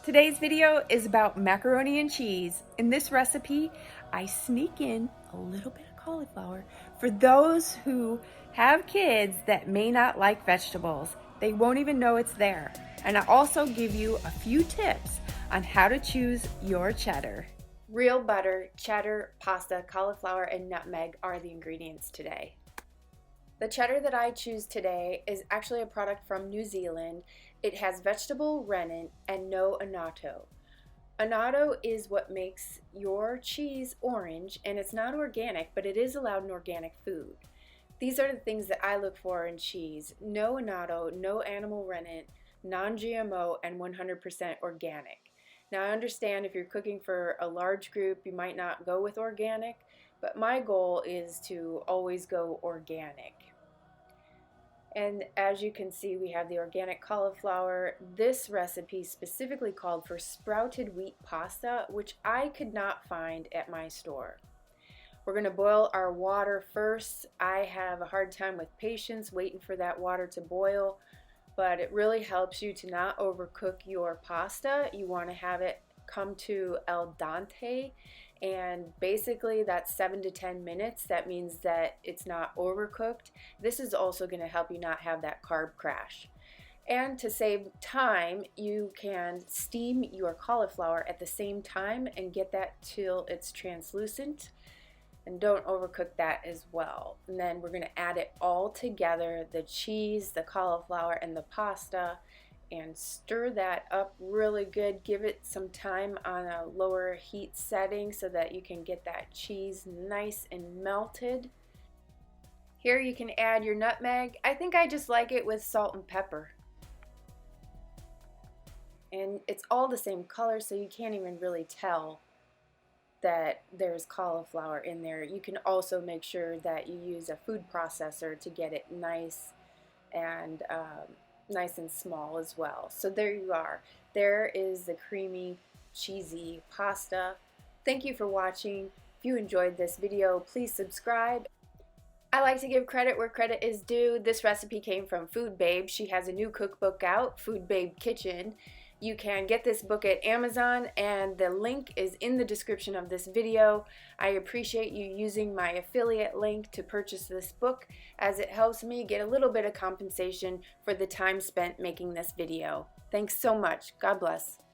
Today's video is about macaroni and cheese. In this recipe, I sneak in a little bit of cauliflower for those who have kids that may not like vegetables. They won't even know it's there. And I also give you a few tips on how to choose your cheddar. Real butter, cheddar, pasta, cauliflower, and nutmeg are the ingredients today. The cheddar that I choose today is actually a product from New Zealand. It has vegetable rennet and no annatto. Annatto is what makes your cheese orange, and it's not organic, but it is allowed in organic food. These are the things that I look for in cheese: no annatto, no animal rennet, non-GMO, and 100% organic. Now I understand if you're cooking for a large group, you might not go with organic, but my goal is to always go organic. And as you can see, we have the organic cauliflower. This recipe specifically called for sprouted wheat pasta, which I could not find at my store. We're going to boil our water first. I have a hard time with patience waiting for that water to boil, but it really helps you to not overcook your pasta. You want to have it come to al dente, and basically that's 7 to 10 minutes. That means that it's not overcooked. This is also going to help you not have that carb crash. And to save time, you can steam your cauliflower at the same time and get that till it's translucent. And don't overcook that as well. And then we're going to add it all together, the cheese, the cauliflower, and the pasta, and stir that up really good. Give it some time on a lower heat setting so that you can get that cheese nice and melted. Here you can add your nutmeg. I think I just like it with salt and pepper. And it's all the same color, so you can't even really tell that there's cauliflower in there. You can also make sure that you use a food processor to get it nice and small as well. So there you are. There is the creamy, cheesy pasta. Thank you for watching. If you enjoyed this video, please subscribe. I like to give credit where credit is due. This recipe came from Food Babe. She has a new cookbook out, Food Babe Kitchen. You can get this book at Amazon, and the link is in the description of this video. I appreciate you using my affiliate link to purchase this book, as it helps me get a little bit of compensation for the time spent making this video. Thanks so much. God bless.